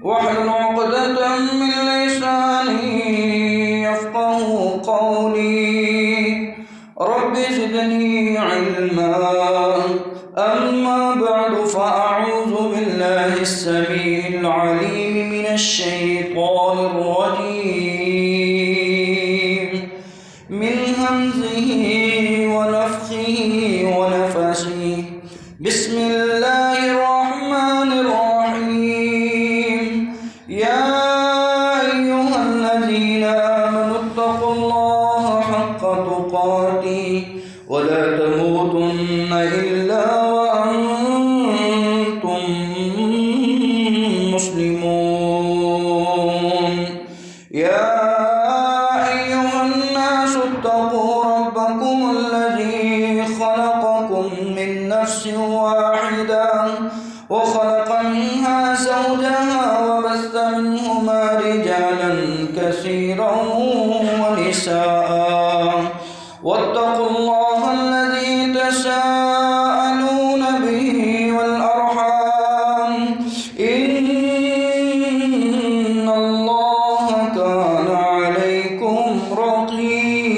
واحلل عقدة من لساني يفقهوا قولي رب زدني علما. أما بعد فأعوذ بالله السميع العليم من الشيطان الرجيم من همزه ونفخه ونفسه. بسم الله الرحمن الرحيم. يا أيها الذين آمنوا اتقوا الله حق تقاته ولا تموتن إلا وأنتم مسلمون. يا أيها الناس اتقوا ربكم الذي خلقكم من نفس واحدة وخلق منها زوجها وبث منهما رجالا كثيرا ونساء. واتقوا الله الذي تساءلون به والأرحام إن الله كان عليكم رقيبا.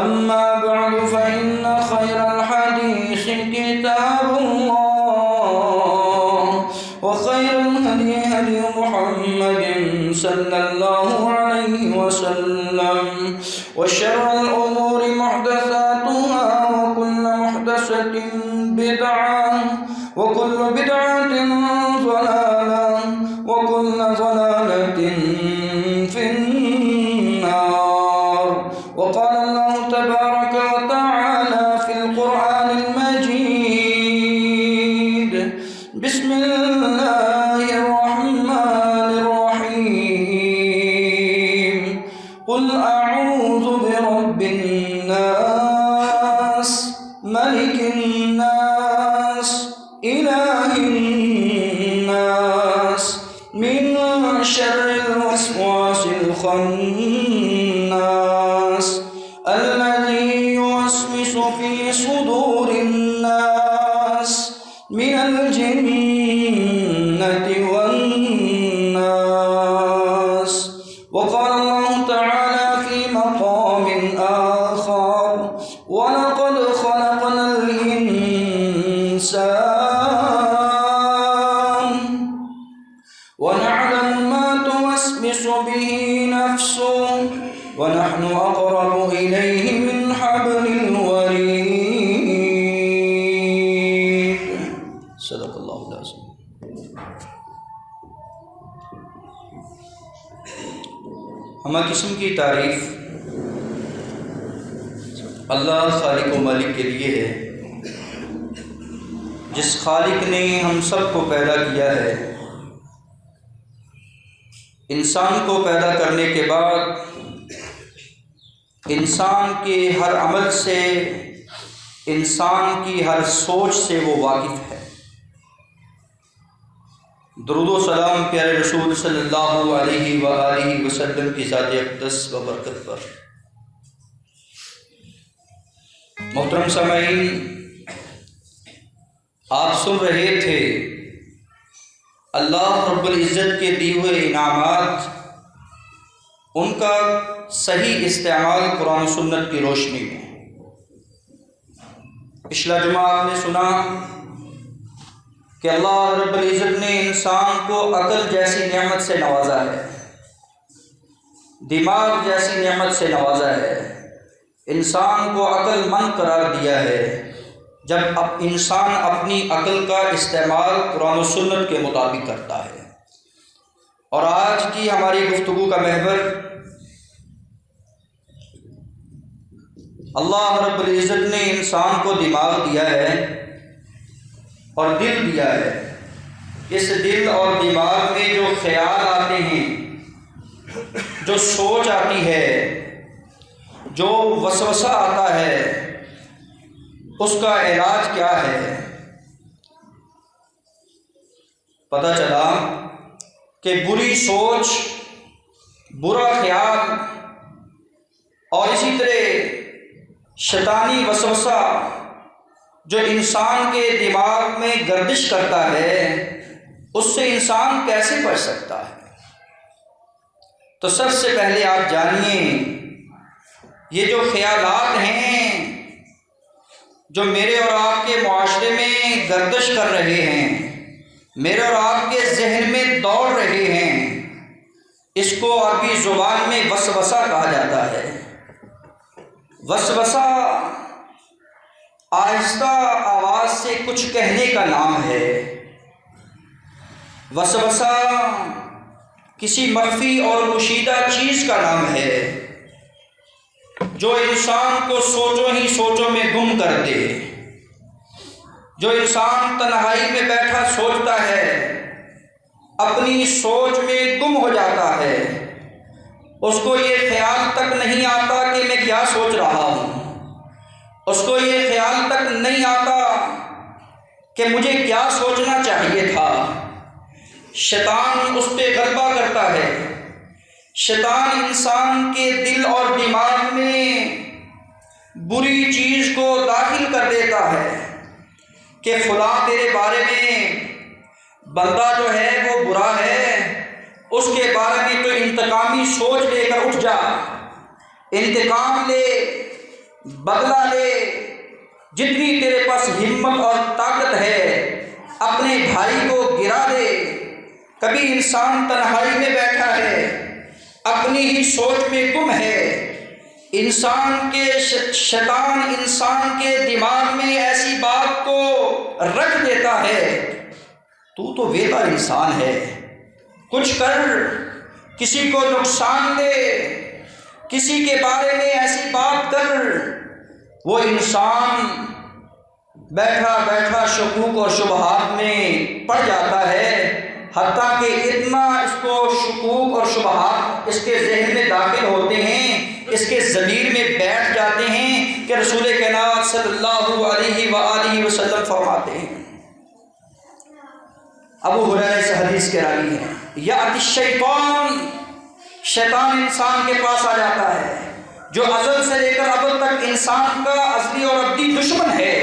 أما بعد فإن خير الحديث كتاب الله وخير الهدي هدي محمد صلى الله عليه وسلم وشر الأمور محدثاتها وكل محدثة بدعة وكل بدعة ضلالة وكل ضلالة في النار. وقال الله تبارك وتعالى في القرآن المجيد. بسم الله الرحمن الرحيم. قل أعوذ برب الناس ملك الناس إله الناس من شر الوسواس الخناس الذي يوسوس في صدور الناس من الجنة والناس. وقال الله تعالى في مقام آخر ولقد خلقنا الإنسان ونعلم ما توسوس به نفسه ونحن أقرب إليه من حبل الوريد. صدق الله العظيم. ہمہ قسم کی تعریف اللہ خالق و مالک کے لیے ہے، جس خالق نے ہم سب کو پیدا کیا ہے. انسان کو پیدا کرنے کے بعد انسان کے ہر عمل سے، انسان کی ہر سوچ سے وہ واقف ہے. درود و سلام پیارے رسول صلی اللہ علیہ وآلہ وسلم کی ذات اقدس و برکت پر. محترم سامعین، آپ سن رہے تھے اللہ رب العزت کے دیے ہوئے انعامات، ان کا صحیح استعمال قرآن و سنت کی روشنی میں. پچھلا جمعہ آپ نے سنا کہ اللہ رب العزت نے انسان کو عقل جیسی نعمت سے نوازا ہے، دماغ جیسی نعمت سے نوازا ہے، انسان کو عقل مند قرار دیا ہے جب انسان اپنی عقل کا استعمال قرآن و سنت کے مطابق کرتا ہے. اور آج کی ہماری گفتگو کا محور اللہ رب العزت نے انسان کو دماغ دیا ہے اور دل دیا ہے. اس دل اور دماغ میں جو خیال آتے ہیں، جو سوچ آتی ہے، جو وسوسہ آتا ہے، اس کا علاج کیا ہے؟ پتہ چلا کہ بری سوچ، برا خیال اور اسی طرح شیطانی وسوسہ جو انسان کے دماغ میں گردش کرتا ہے اس سے انسان کیسے بچ سکتا ہے؟ تو سب سے پہلے آپ جانیے یہ جو خیالات ہیں جو میرے اور آپ کے معاشرے میں گردش کر رہے ہیں، میرے اور آپ کے ذہن میں دوڑ رہے ہیں، اس کو عربی زبان میں وسوسہ کہا جاتا ہے۔ وسوسہ آہستہ آواز سے کچھ کہنے کا نام ہے۔ وسوسہ کسی مخفی اور پوشیدہ چیز کا نام ہے جو انسان کو سوچوں ہی سوچوں میں گم کر دے۔ جو انسان تنہائی میں بیٹھا سوچتا ہے، اپنی سوچ میں گم ہو جاتا ہے، اس کو یہ خیال تک نہیں آتا کہ میں کیا سوچ رہا ہوں، اس کو یہ خیال تک نہیں آتا کہ مجھے کیا سوچنا چاہیے تھا۔ شیطان اس پہ غلبہ کرتا ہے۔ شیطان انسان کے دل اور دماغ میں بری چیز کو داخل کر دیتا ہے کہ فلاں تیرے بارے میں بندہ جو ہے وہ برا ہے، اس کے بارے میں تو انتقامی سوچ لے کر اٹھ جا، انتقام لے، بدلہ لے، جتنی تیرے پاس ہمت اور طاقت ہے اپنے بھائی کو گرا دے۔ کبھی انسان تنہائی میں بیٹھا ہے، اپنی ہی سوچ میں گم ہے، شیطان انسان کے دماغ میں ایسی بات کو رکھ دیتا ہے، تو ویلا انسان ہے، کچھ کر، کسی کو نقصان دے، کسی کے بارے میں ایسی بات کر۔ وہ انسان بیٹھا بیٹھا شکوک اور شبہات میں پڑ جاتا ہے، حتیٰ کہ اتنا اس کو شکوک اور شبہات اس کے ذہن میں داخل ہوتے ہیں، اس کے ضمیر میں بیٹھ جاتے ہیں کہ رسول کائنات صلی اللہ علیہ وآلہ وسلم فرماتے ہیں، ابو ہریرہ سے حدیث کے راوی ہیں، یأتی الشیطان، شیطان انسان کے پاس آ جاتا ہے جو ازل سے لے کر ابد تک انسان کا ازلی اور ابدی دشمن ہے،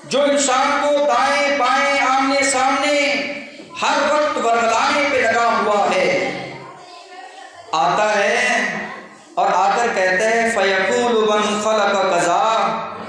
جو انسان کو دائیں بائیں آمنے سامنے ہر وقت ورگلانے پہ لگا ہوا ہے۔ آتا ہے اور آ کر کہتا ہے فَيَقُولُ مَنْ خَلَقَ كَذَا،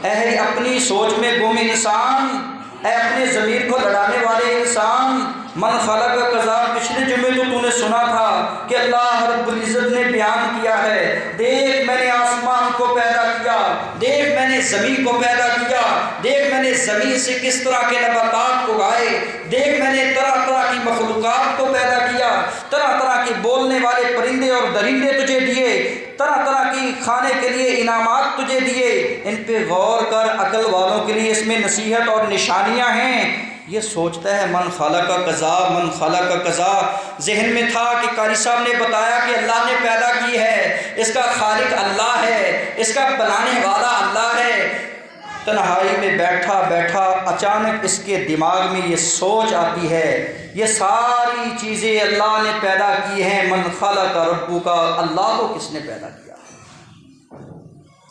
اے اپنی سوچ میں گم انسان، اے اپنے ضمیر کو لڑانے والے انسان، من خلق کذا، پچھلے جمعے تو نے سنا تھا کہ اللہ رب العزت نے بیان کیا ہے، دیکھ میں نے آسمان کو پیدا کیا، دیکھ میں نے زمین کو پیدا کیا، دیکھ میں نے زمین سے کس طرح کے نباتات اگائے، دیکھ میں نے طرح طرح کی مخلوقات کو پیدا کیا، طرح طرح کے بولنے والے پرندے اور درندے تجھے دیے، طرح طرح کی کھانے کے لیے انعامات تجھے دیے، ان پہ غور کر، عقل والوں کے لیے اس میں نصیحت اور نشانیاں ہیں۔ یہ سوچتا ہے من خلق کذا، من خلق کذا، ذہن میں تھا کہ قاری صاحب نے بتایا کہ اللہ نے پیدا کی ہے، اس کا خالق اللہ ہے، اس کا بنانے والا اللہ ہے۔ تنہائی میں بیٹھا بیٹھا اچانک اس کے دماغ میں یہ سوچ آتی ہے، یہ ساری چیزیں اللہ نے پیدا کی ہیں، من خلق ربک، اللہ کو کس نے پیدا کیا؟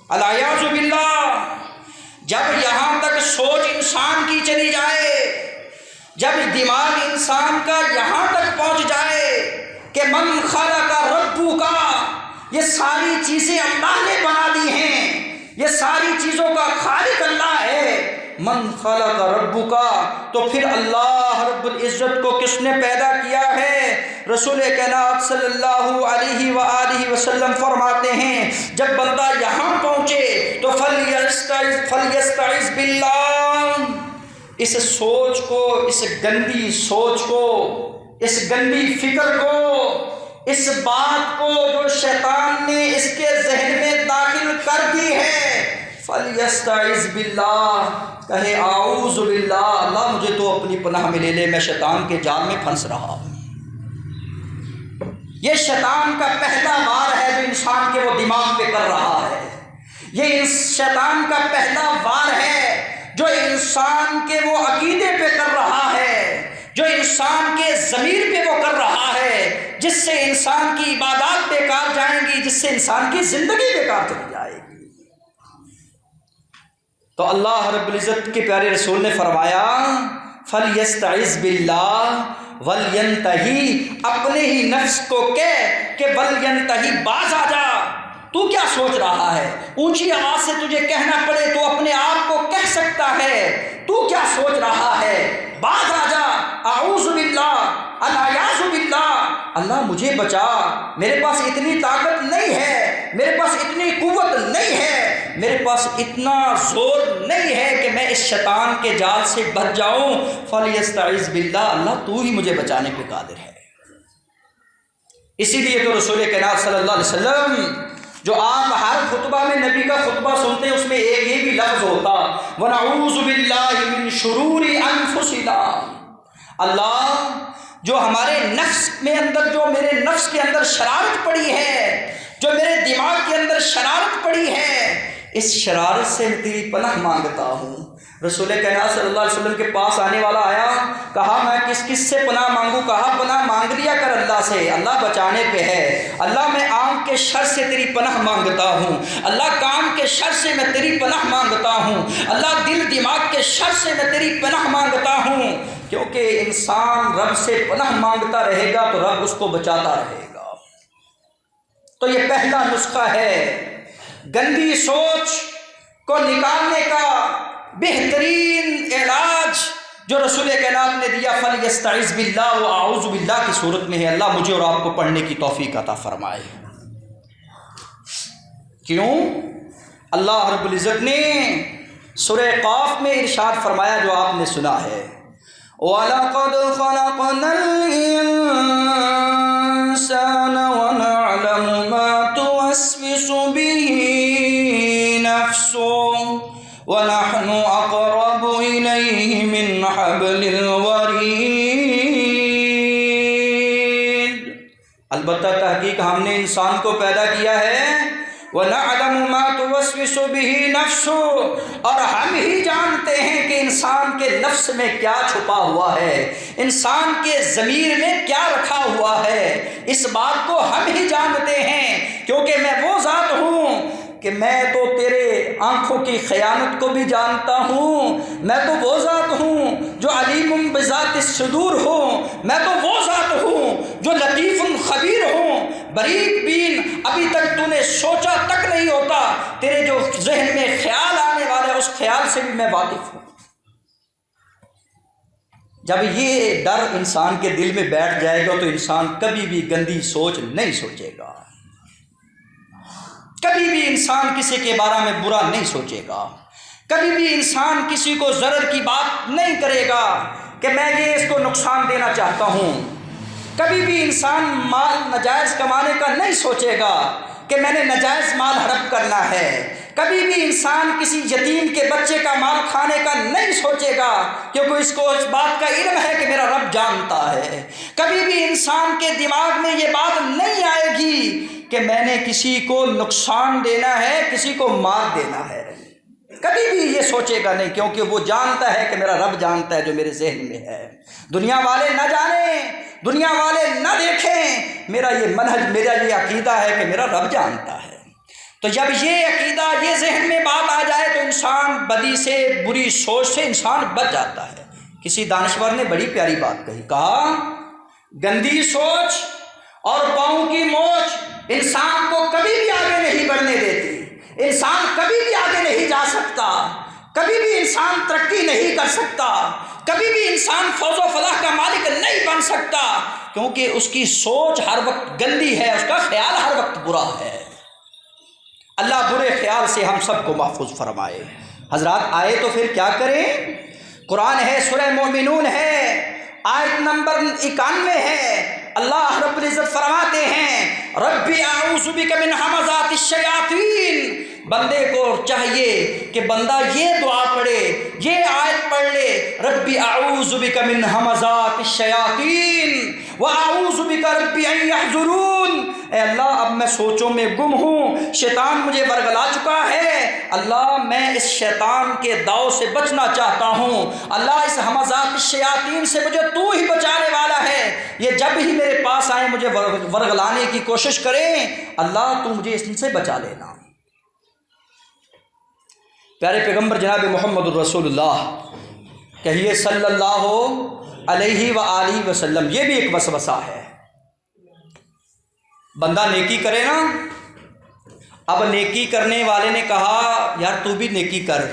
الیاذ باللہ۔ جب یہاں تک سوچ انسان کی چلی جائے، جب دماغ انسان کا یہاں تک پہنچ جائے کہ من خلق ربک، یہ ساری چیزیں اللہ نے بنا دی ہیں، یہ ساری چیزوں کا خالق اللہ ہے، من خلق ربک، تو پھر اللہ رب العزت کو کس نے پیدا کیا ہے؟ رسول کائنات صلی اللہ علیہ وآلہ وسلم فرماتے ہیں جب بندہ یہاں پہنچے تو فلیستعذ باللہ، اس سوچ کو، اس گندی سوچ کو، اس گندی فکر کو، اس بات کو جو شیطان نے اس کے ذہن میں داخل کر دی ہے، فلیستعذ باللہ، کہے اعوذ باللہ، اللہ مجھے تو اپنی پناہ میں لے لے، میں شیطان کے جال میں پھنس رہا ہوں۔ یہ شیطان کا پہلا وار ہے جو انسان کے وہ دماغ پہ کر رہا ہے، یہ شیطان کا پہلا وار ہے جو انسان کے وہ عقیدے پہ کر رہا ہے، جو انسان کے ضمیر پہ وہ کر رہا ہے، جس سے انسان کی عبادات بیکار جائیں گی، جس سے انسان کی زندگی بیکار چلی جائے گی۔ تو اللہ رب العزت کے پیارے رسول نے فرمایا فَلْيَسْتَعِذْ بِاللَّهِ وَلْيَنْتَهِي، اپنے ہی نفس کو کہہ کہ وَلْيَنْتَهِي، باز آ جا، تو کیا سوچ رہا ہے؟ اونچی آواز سے تجھے کہنا پڑے تو اپنے آپ کو کہہ سکتا ہے، تو کیا سوچ رہا ہے؟ باز آ جا، اعوذ باللہ، الیاذ باللہ، اللہ مجھے بچا، میرے پاس اتنی طاقت نہیں ہے، میرے پاس اتنی قوت نہیں ہے، میرے پاس اتنا زور نہیں ہے کہ میں اس شیطان کے جال سے بچ جاؤں۔ فَلْيَسْتَعِذْ بِاللَّهِ، اللہ تو ہی مجھے بچانے پہ قادر ہے۔ اسی لیے تو رسول کریم صلی اللہ علیہ وسلم جو آپ ہر خطبہ میں نبی کا خطبہ سنتے ہیں اس میں ایک یہ بھی لفظ ہوتا وَنَعُوذُ بِاللَّهِ مِن شُرُورِ أَنفُسِنَا، اللہ جو ہمارے نفس میں اندر، جو میرے نفس کے اندر شرارت پڑی ہے، جو میرے دماغ کے اندر شرارت پڑی ہے، اس شرارت سے میں تیری پناہ مانگتا ہوں۔ رسول کریم صلی اللہ علیہ وسلم کے پاس آنے والا آیا، کہا میں کس کس سے پناہ مانگوں؟ کہا پناہ مانگ لیا کر اللہ سے، اللہ بچانے پہ ہے۔ اللہ میں آنکھ کے شر سے تیری پناہ مانگتا ہوں، اللہ کان کے شر سے میں تیری پناہ مانگتا ہوں، اللہ دل دماغ کے شر سے میں تیری پناہ مانگتا ہوں، کیونکہ انسان رب سے پناہ مانگتا رہے گا تو رب اس کو بچاتا رہے گا۔ تو یہ پہلا نسخہ ہے گندی سوچ کو نکالنے کا بہترین علاج جو رسول کائنات نے دیا، فَلْيَسْتَعِذْ بِاللَّهِ وَأَعُوذُ بِاللَّهِ کی صورت میں ہے۔ اللہ مجھے اور آپ کو پڑھنے کی توفیق عطا فرمائے۔ کیوں؟ اللہ رب العزت نے سورہ قاف میں ارشاد فرمایا جو آپ نے سنا ہے، وَلَقَدْ خَلَقْنَا الْإِنسَانَ وَنَعْلَمُ مَا تُوَسْوِسُ بِهِ نَفْسُهُ وَنَحْنُ أَقْرَبُ إِلَيْهِ مِنْ حَبْلِ الْوَرِيدِ، البتہ تحقیق ہم نے انسان کو پیدا کیا ہے، وَنَعْلَمُ مَا تُوَسْوِسُ بِهِ نَفْسُهُ، اور ہم ہی جانتے ہیں کہ انسان کے نفس میں کیا چھپا ہوا ہے، انسان کے ضمیر میں کیا رکھا ہوا ہے، اس بات کو ہم ہی جانتے ہیں، کیونکہ میں وہ ذات ہوں کہ میں تو تیرے آنکھوں کی خیانت کو بھی جانتا ہوں، میں تو وہ ذات ہوں جو علیم بذات الصدور ہوں، میں تو وہ ذات ہوں جو لطیف خبیر ہوں، بریک بین، ابھی تک تو نے سوچا تک نہیں ہوتا، تیرے جو ذہن میں خیال آنے والا ہے اس خیال سے بھی میں واقف ہوں۔ جب یہ ڈر انسان کے دل میں بیٹھ جائے گا تو انسان کبھی بھی گندی سوچ نہیں سوچے گا، کبھی بھی انسان کسی کے بارے میں برا نہیں سوچے گا، کبھی بھی انسان کسی کو ضرر کی بات نہیں کرے گا کہ میں یہ اس کو نقصان دینا چاہتا ہوں، کبھی بھی انسان مال ناجائز کمانے کا نہیں سوچے گا کہ میں نے ناجائز مال ہڑپ کرنا ہے، کبھی بھی انسان کسی یتیم کے بچے کا مال کھانے کا نہیں سوچے گا کیونکہ اس کو اس بات کا علم ہے کہ میرا رب جانتا ہے، کبھی بھی انسان کے دماغ میں یہ بات نہیں آئے گی کہ میں نے کسی کو نقصان دینا ہے، کسی کو مار دینا ہے، کبھی بھی یہ سوچے گا نہیں، کیونکہ وہ جانتا ہے کہ میرا رب جانتا ہے جو میرے ذہن میں ہے۔ دنیا والے نہ جانیں، دنیا والے نہ دیکھیں، میرا یہ منہج، میرا یہ عقیدہ ہے کہ میرا رب جانتا ہے۔ تو جب یہ عقیدہ، یہ ذہن میں بات آ جائے تو انسان بدی سے، بری سوچ سے انسان بچ جاتا ہے۔ کسی دانشور نے بڑی پیاری بات کہی، کہا گندی سوچ اور پاؤں کی موچ انسان کو کبھی بھی آگے نہیں بڑھنے دیتی، انسان کبھی بھی آگے نہیں جا سکتا، کبھی بھی انسان ترقی نہیں کر سکتا، کبھی بھی انسان فوز و فلاح کا مالک نہیں بن سکتا، کیونکہ اس کی سوچ ہر وقت گندی ہے، اس کا خیال ہر وقت برا ہے۔ اللہ برے خیال سے ہم سب کو محفوظ فرمائے۔ حضرات آئے تو پھر کیا کریں؟ قرآن ہے، سورہ مومنون ہے، آیت نمبر 91 ہے، اللہ رب العزت فرماتے ہیں ربی اعوذ بک من ہمزات الشیاطین، بندے کو چاہیے کہ بندہ یہ دعا پڑھے، یہ آیت پڑھ لے، ربی اعوذ بک من ہمزات الشیاطین واعوذ بک ربی ان یحضرون، اے اللہ اب میں سوچوں میں گم ہوں، شیطان مجھے ورگلا چکا ہے، اللہ میں اس شیطان کے داؤ سے بچنا چاہتا ہوں، اللہ اس ہمزات الشیاطین سے مجھے تو ہی بچانے والا ہے، یہ جب ہی میرے پاس آئے مجھے ورگلانے کی کوشش کریں، اللہ تو مجھے اس سے بچا لینا۔ پیارے پیغمبر جناب محمد الرسول اللہ کہیے صلی اللہ علیہ وآلہ وسلم، یہ بھی ایک وسوسہ ہے۔ بندہ نیکی کرے نا، اب نیکی کرنے والے نے کہا یار تو بھی نیکی کر،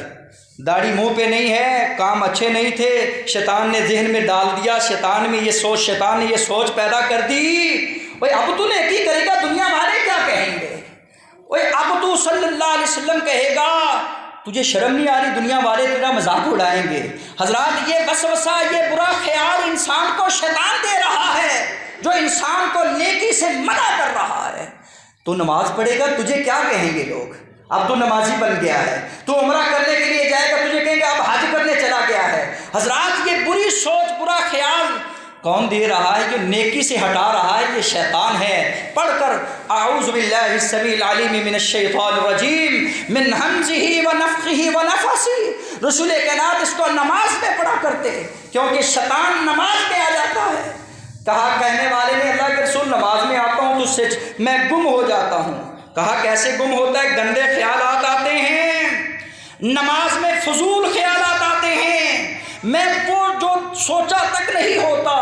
داڑھی منہ پہ نہیں ہے، کام اچھے نہیں تھے، شیطان نے ذہن میں ڈال دیا، شیطان نے یہ سوچ پیدا کر دی، بھئی اب تو نیکی کرے گا دنیا والے کیا کہیں گے، بھئی اب تو صلی اللہ علیہ وسلم کہے گا تجھے شرم نہیں آ رہی، دنیا والے تیرا مذاق اڑائیں گے۔ حضرات یہ وسوسہ، یہ برا خیال انسان کو شیطان دے رہا ہے، جو انسان کو نیکی سے منع کر رہا ہے۔ تو نماز پڑھے گا تجھے کیا کہیں گے لوگ، اب تو نمازی بن گیا ہے، تو عمرہ کرنے کے لیے جائے گا تجھے کہیں گے اب حج کرنے چلا گیا ہے۔ حضرات یہ بری سوچ، برا خیال کون دے رہا ہے؟ جو نیکی سے ہٹا رہا ہے یہ شیطان ہے۔ پڑھ کر اعوذ باللہ السمیع العلیم من الشیطان الرجیم من ہمزہ ونفخہ ونفثہ، رسول کائنات اس کو نماز میں پڑھا کرتے کیونکہ شیطان نماز میں آ جاتا ہے۔ کہا کہنے والے نے اللہ کے رسول نماز میں آتا ہوں تو اس سے میں گم ہو جاتا ہوں۔ کہا کیسے گم ہوتا ہے؟ گندے خیالات آتے ہیں، نماز میں فضول خیالات آتے ہیں، میں وہ جو سوچا تک نہیں ہوتا،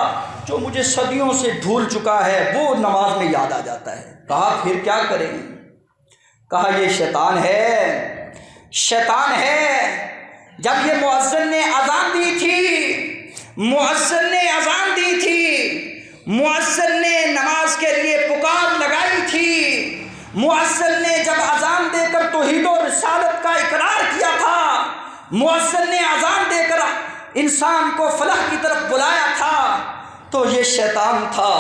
جو مجھے صدیوں سے بھول چکا ہے وہ نماز میں یاد آ جاتا ہے۔ کہا پھر کیا کریں؟ کہا یہ شیطان ہے، شیطان ہے۔ جب یہ مؤذن نے اذان دی تھی، مؤذن نے اذان دی تھی، مؤذن نے نماز کے لیے پکار لگائی تھی، مؤذن نے جب اذان دے کر توحید و رسالت کا اقرار کیا تھا، مؤذن نے اذان دے کر انسان کو فلاح کی طرف بلایا تھا، تو یہ شیطان تھا۔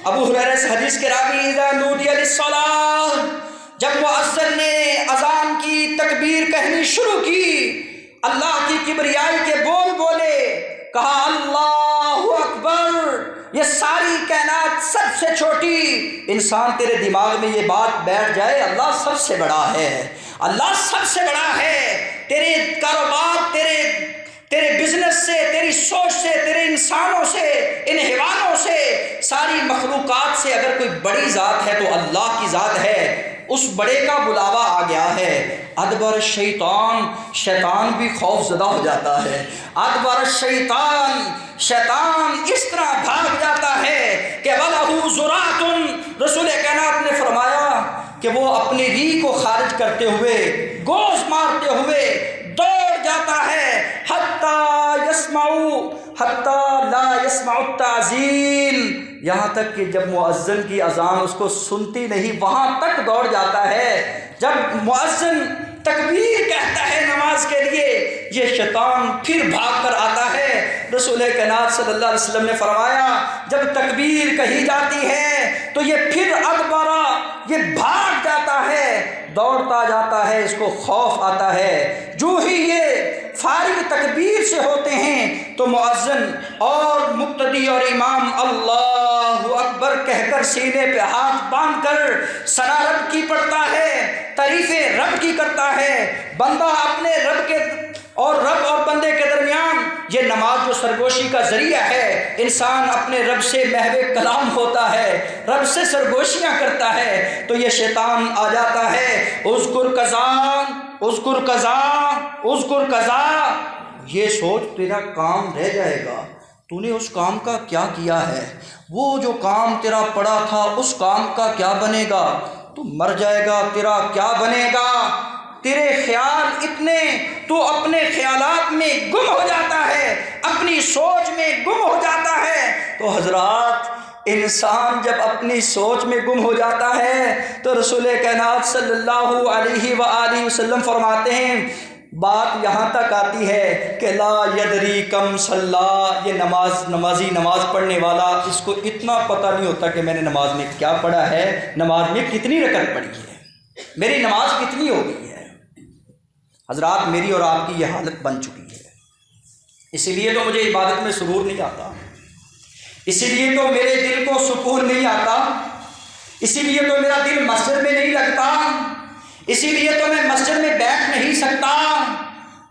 ابو ہریرہ سے حدیث کے راوی اذا نودی للصلاۃ، جب مؤذن نے اذان کی تکبیر کہنی شروع کی، اللہ کی کبریائی کے بول بولے، کہا اللہ اکبر، یہ ساری کائنات سب سے چھوٹی، انسان تیرے دماغ میں یہ بات بیٹھ جائے اللہ سب سے بڑا ہے، اللہ سب سے بڑا ہے، تیرے کاروبار، تیرے بزنس سے، تیری سوچ سے، تیرے انسانوں سے، ان حیوانوں سے، ساری مخلوقات سے اگر کوئی بڑی ذات ہے تو اللہ کی ذات ہے، اس بڑے کا بلاوا آ گیا ہے۔ ادبر الشیطان، شیطان بھی خوف زدہ ہو جاتا ہے۔ ادبر الشیطان، شیطان اس طرح بھاگ جاتا ہے کہ وَلَهُ زُرَاتٌ، رسول کائنات نے فرمایا کہ وہ اپنی ریح کو خارج کرتے ہوئے، گوز مارتے ہوئے دوڑ جاتا ہے، حتی لا یسمع التعظیم، یہاں تک کہ جب مؤذن کی اذان اس کو سنتی نہیں وہاں تک دوڑ جاتا ہے۔ جب مؤذن تکبیر کہتا ہے نماز کے لیے، یہ شیطان پھر بھاگ کر آتا ہے۔ رسول کائنات صلی اللہ علیہ وسلم نے فرمایا جب تکبیر کہی جاتی ہے تو یہ پھر ادبرا، یہ بھاگ جاتا ہے، دوڑتا جاتا ہے، اس کو خوف آتا ہے۔ جو ہی یہ فارغ تکبیر سے ہوتے ہیں تو مؤذن اور مقتدی اور امام اللہ اکبر کہہ کر سینے پہ ہاتھ باندھ کر ثنا رب کی پڑھتا ہے، تعریف رب کی کرتا ہے۔ بندہ اپنے رب کے اور رب اور بندے کے درمیان یہ نماز جو سرگوشی کا ذریعہ ہے، انسان اپنے رب سے محو کلام ہوتا ہے، رب سے سرگوشیاں کرتا ہے، تو یہ شیطان آ جاتا ہے، اذکر قضا، اذکر قضا، اذکر قضا، یہ سوچ تیرا کام رہ جائے گا، تو نے اس کام کا کیا کیا ہے، وہ جو کام تیرا پڑا تھا اس کام کا کیا بنے گا، تو مر جائے گا، تیرا کیا بنے گا، تیرے خیال اتنے، تو اپنے خیالات میں گم ہو جاتا ہے، اپنی سوچ میں گم ہو جاتا ہے۔ تو حضرات انسان جب اپنی سوچ میں گم ہو جاتا ہے تو رسول کائنات صلی اللہ علیہ وآلہ وسلم فرماتے ہیں، بات یہاں تک آتی ہے کہ لا یدری کم صلی، یہ نمازی نماز پڑھنے والا، اس کو اتنا پتہ نہیں ہوتا کہ میں نے نماز میں کیا پڑھا ہے، نماز میں کتنی رکعت پڑھی ہے، میری نماز کتنی ہو گئی ہے۔ حضرات میری اور آپ کی یہ حالت بن چکی ہے، اسی لیے تو مجھے عبادت میں سرور نہیں آتا، اسی لیے تو میرے دل کو سکون نہیں آتا، اسی لیے تو میرا دل مسجد میں نہیں لگتا، اسی لیے تو میں مسجد میں بیٹھ نہیں سکتا،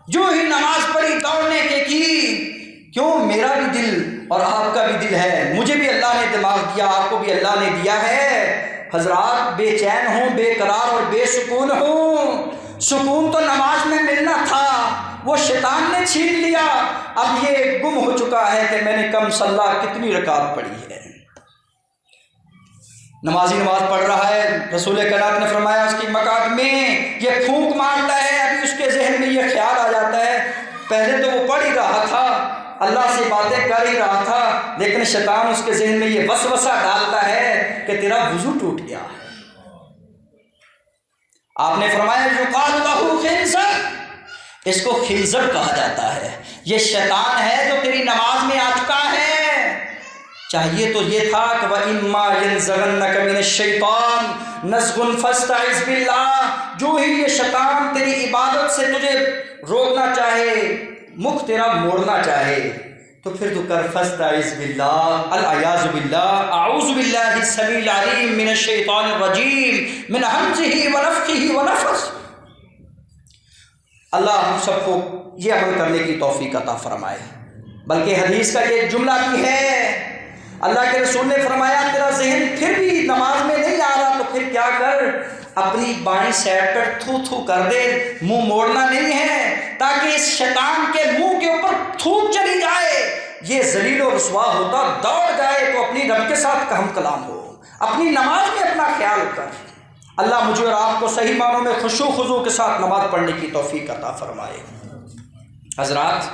جو ہی نماز پڑھی دوڑنے کے کی، کیوں میرا بھی دل اور آپ کا بھی دل ہے، مجھے بھی اللہ نے دماغ دیا، آپ کو بھی اللہ نے دیا ہے۔ حضرات بے چین ہوں، بے قرار اور بے سکون ہوں، سکون تو نماز میں ملنا تھا، وہ شیطان نے چھین لیا، اب یہ گم ہو چکا ہے کہ میں نے کم صلی کتنی رکعت پڑھی ہے۔ نمازی نماز پڑھ رہا ہے، رسول کریم نے فرمایا اس کی مقعد میں یہ پھونک مارتا ہے، ابھی اس کے ذہن میں یہ خیال آ جاتا ہے، پہلے تو وہ پڑھ ہی رہا تھا، اللہ سے باتیں کر ہی رہا تھا، لیکن شیطان اس کے ذہن میں یہ وسوسہ ڈالتا ہے کہ تیرا وضو ٹوٹ گیا ہے۔ آپ نے فرمایا یقال لہ خنزر، اس کو خنزر کہا جاتا ہے، یہ شیطان ہے جو تیری نماز میں آ چکا ہے۔ چاہیے تو یہ تھا کہ وَإِمَّا يَنزَغَنَّكَ مِنَ الشَّيْطَانِ نَزْغٌ فَاسْتَعِذْ بِاللَّهِ، جو ہی یہ شیطان تیری عبادت سے تجھے روکنا چاہے، مکھ تیرا موڑنا چاہے، تو پھر تو کر فاستعذ باللہ، العیاذ باللہ، اعوذ باللہ السمیع العلیم من الشیطان الرجیم من ہمزہ ونفخہ ونفثہ۔ اللہ ہم سب کو یہ عمل کرنے کی توفیق عطا فرمائے۔ بلکہ حدیث کا یہ جملہ بھی ہے، اللہ کے رسول نے فرمایا تیرا ذہن پھر بھی نماز میں نہیں آ رہا تو پھر کیا کر، اپنی بائیں سائڈ پر تھو تھو کر دے، منہ موڑنا نہیں ہے، تاکہ اس شیطان کے منہ کے اوپر تھوک چلی جائے، یہ ذلیل و رسوا ہوتا دوڑ جائے تو اپنی رب کے ساتھ ہم کلام ہو۔ اپنی نماز میں اپنا خیال کر۔ اللہ مجھے اور آپ کو صحیح معنوں میں خشوع و خضوع کے ساتھ نماز پڑھنے کی توفیق عطا فرمائے۔ حضرات،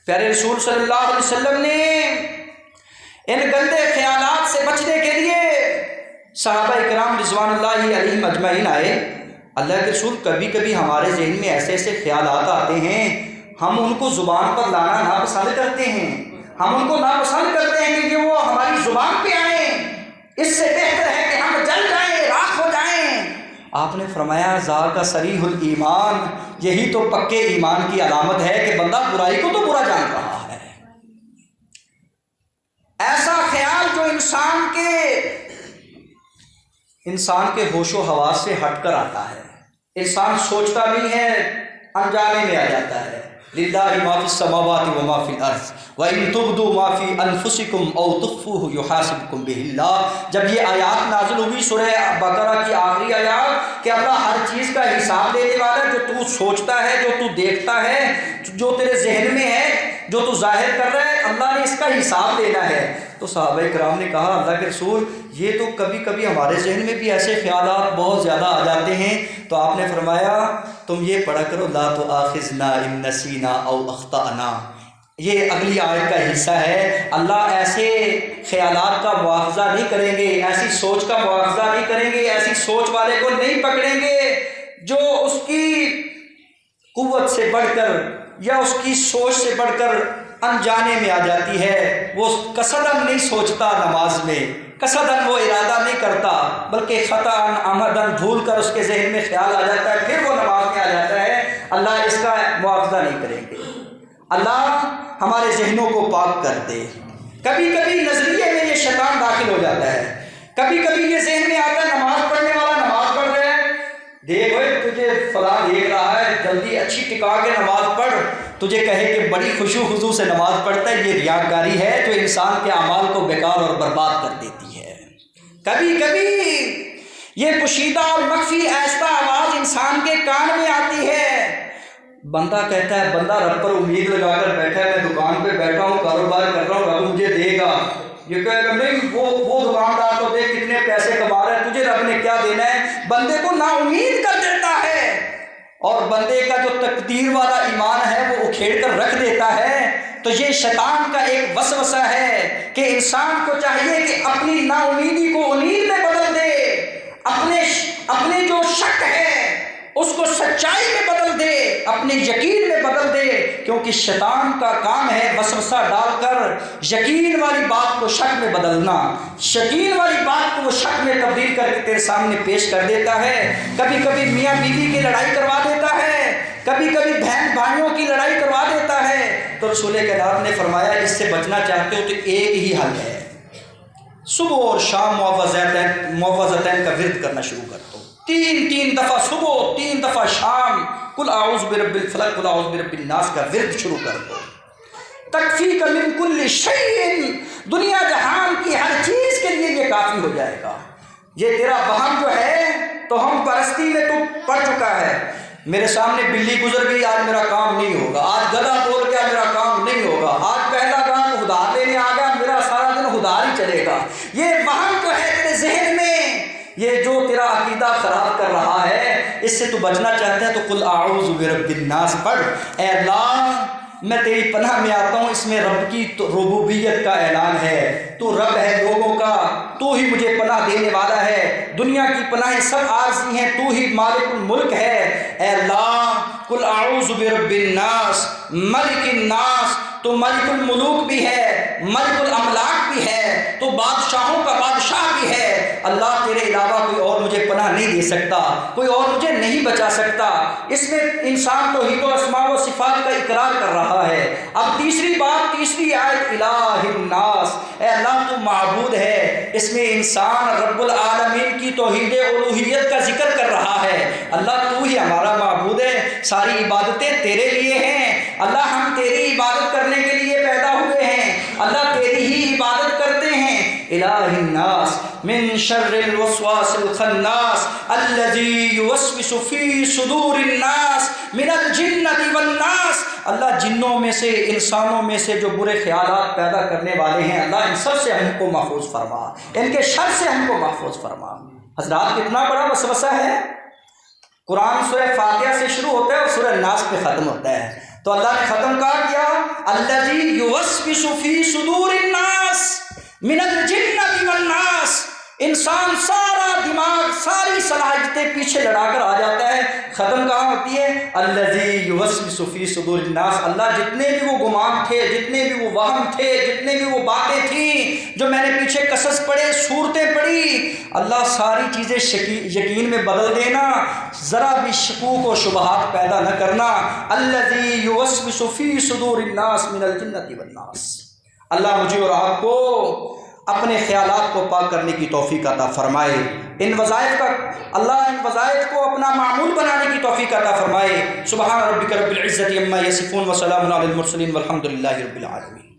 پیارے رسول صلی اللہ علیہ وسلم نے ان گندے خیالات سے بچنے کے لیے صحابہ کرام رضوان اللہ علیہم اجمعین آئے۔ اللہ کے رسول کبھی کبھی ہمارے ذہن میں ایسے ایسے خیالات آتے ہیں، ہم ان کو زبان پر لانا ناپسند کرتے ہیں، ہم ان کو ناپسند کرتے ہیں کہ وہ ہماری زبان پہ آئیں، اس سے بہتر ہے کہ ہم جل جائیں، راکھ ہو جائیں۔ آپ نے فرمایا ذاک صریح الایمان، یہی تو پکے ایمان کی علامت ہے کہ بندہ برائی کو تو برا جان رہا ہے۔ ایسا خیال جو انسان کے ہوش و حواس سے ہٹ کر آتا ہے، انسان سوچتا نہیں ہے، انجانے میں آ جاتا ہے۔ للہ ما فی السماوات و ما فی الارض وان تبدوا ما فی انفسکم او تخفوہ یحاسبکم بہ اللہ۔ جب یہ آیات نازل ہوئی سورہ بقرہ کی آخری آیات کہ اللہ ہر چیز کا حساب لینے والا ہے، جو تو سوچتا ہے، جو تو دیکھتا ہے، جو تیرے ذہن میں ہے، جو تو ظاہر کر رہا ہے، اللہ نے اس کا حساب لینا ہے۔ تو صحابہ کرام نے کہا اللہ کے رسول یہ تو کبھی کبھی ہمارے ذہن میں بھی ایسے خیالات بہت زیادہ آ جاتے ہیں، تو آپ نے فرمایا تم یہ پڑھا کرو لا تؤاخذنا ان نسینا او اخطأنا۔ یہ اگلی آیت کا حصہ ہے، اللہ ایسے خیالات کا مواخذہ نہیں کریں گے، ایسی سوچ کا مواخذہ نہیں کریں گے، ایسی سوچ والے کو نہیں پکڑیں گے جو اس کی قوت سے بڑھ کر یا اس کی سوچ سے بڑھ کر انجانے میں آ جاتی ہے۔ وہ قصداً نہیں سوچتا نماز میں، قصداً وہ ارادہ نہیں کرتا، بلکہ خطاً عمداً بھول کر اس کے ذہن میں خیال آ جاتا ہے، پھر وہ نماز میں آ جاتا ہے۔ اللہ اس کا مواخذہ نہیں کریں گے۔ اللہ ہمارے ذہنوں کو پاک کر دے۔ کبھی کبھی نظریے میں یہ شیطان داخل ہو جاتا ہے، کبھی کبھی یہ ذہن میں آتا ہے نماز پڑھنے والا نماز پڑھ رہا ہے، دیکھ بھائی تجھے فلاں دیکھ رہا ہے، جلدی اچھی ٹکا کے نماز پڑھ، تجھے کہے کہ بڑی خشوع و خضوع سے نماز پڑھتا ہے، یہ ریاکاری ہے جو انسان کے اعمال کو بیکار اور برباد کر دیتی ہے۔ کبھی کبھی یہ پوشیدہ اور مخفی آہستہ آواز انسان کے کان میں آتی ہے، بندہ کہتا ہے، بندہ رب پر امید لگا کر بیٹھا ہے، میں دکان پہ بیٹھا ہوں، کاروبار کر رہا ہوں، رب مجھے دے گا۔ یہ کہے گا نہیں وہ دکاندار تو دیکھ کتنے پیسے کما رہا ہے، تجھے رب نے کیا دینا ہے۔ بندے کو نا امید کر دیتا ہے، اور بندے کا جو تقدیر والا ایمان ہے وہ اکھیڑ کر رکھ دیتا ہے۔ تو یہ شیطان کا ایک وسوسہ ہے کہ انسان کو چاہیے کہ اپنی نا امیدی کو امید میں بدل دے، اپنے جو شک ہے اس کو سچائی میں بدل دے، اپنے یقین میں بدل دے، کیونکہ شیطان کا کام ہے وسوسہ ڈال کر یقین والی بات کو شک میں بدلنا، یقین والی بات کو وہ شک میں تبدیل کر کے تیرے سامنے پیش کر دیتا ہے۔ کبھی کبھی میاں بیوی کی لڑائی کروا دیتا ہے، کبھی کبھی بہن بھائیوں کی لڑائی کروا دیتا ہے۔ تو رسول کریم نے فرمایا اس سے بچنا چاہتے ہو تو ایک ہی حل ہے، صبح اور شام معوذتین کا ورد کرنا شروع کر دو، تین دفعہ صبح، 3 دفعہ شام، قل اعوذ برب الفلق، قل اعوذ برب الناس کا ورد شروع کر دو۔ تکفیک من کل شیء، دنیا جہان کی ہر چیز کے لیے یہ کافی ہو جائے گا۔ یہ تیرا وہم جو ہے تو ہم پرستی میں تو پڑ چکا ہے۔ میرے سامنے بلی گزر گئی، آج میرا کام نہیں ہوگا، آج گدھا بول گیا میرا کام نہیں ہوگا، آج پہلا کام ادھار لینے آ گیا، میرا سارا دن ادھار ہی چلے گا۔ یہ وہم جو ہے تیرے ذہن میں، یہ جو تیرا عقیدہ خراب کر رہا ہے، اس سے تو بچنا چاہتا ہے تو قل اعوذ برب الناس پڑھ۔ اے اللہ میں تیری پناہ میں آتا ہوں، اس میں رب کی ربوبیت کا اعلان ہے، تو رب ہے لوگوں کا، تو ہی مجھے پناہ دینے والا ہے، دنیا کی پناہیں سب عارضی ہیں، تو ہی مالک الملک ہے۔ اے اللہ قل اعوذ برب الناس ملک الناس، تو ملک الملوک بھی ہے، ملک الاملاک بھی ہے، تو بادشاہوں کا بادشاہ بھی ہے۔ اللہ تیرے علاوہ کوئی اور مجھے پناہ نہیں دے سکتا، کوئی اور مجھے نہیں بچا سکتا۔ اس میں انسان توحید و اسماء و صفات کا اقرار کر رہا ہے۔ اب تیسری بات، تیسری آیت، الہ الناس، اے اللہ تو معبود ہے، اس میں انسان رب العالمین کی توحید الوہیت کا ذکر کر رہا ہے۔ اللہ تو ہی ہمارا معبود ہے، ساری عبادتیں تیرے لیے ہیں، اللہ ہم تیری عبادت کرنے کے لیے پیدا ہوئے ہیں، اللہ تیری ہی عبادت کرتے ہیں۔ الہ الناس من شر الوسواس الخناس الذي يوسوس في صدور الناس من الجنة والناس، اللہ جنوں میں سے انسانوں میں سے جو برے خیالات پیدا کرنے والے ہیں، اللہ ان سب سے ہم کو محفوظ فرما، ان کے شر سے ہم کو محفوظ فرما۔ حضرات کتنا بڑا وسوسہ ہے، قرآن سورہ فاتحہ سے شروع ہوتا ہے اور سورہ ناس پہ ختم ہوتا ہے، تو اللہ نے ختم کیا الذی یوسوس فی صدور الناس من الجنة والناس، انسان سارا دماغ ساری صلاحیتیں پیچھے لڑا کر آ جاتا ہے، ختم کہاں ہوتی ہے الذی یوسوس فی صدور الناس۔ اللہ جتنے بھی وہ گمان تھے، جتنے بھی وہ وہم تھے، جتنے بھی وہ باتیں تھیں جو میں نے پیچھے قصص پڑھے، صورتیں پڑھی، اللہ ساری چیزیں یقین میں بدل دینا، ذرا بھی شکوک و شبہات پیدا نہ کرنا۔ الذی یوسوس فی صدور الناس من الجنة والناس۔ اللہ مجھے اور آپ کو اپنے خیالات کو پاک کرنے کی توفیق عطا فرمائے، ان وظائف کو اپنا معمول بنانے کی توفیق عطا فرمائے۔ سبحان ربک رب العزت عما یصفون وسلام علی المرسلین والحمد للہ رب العالمین۔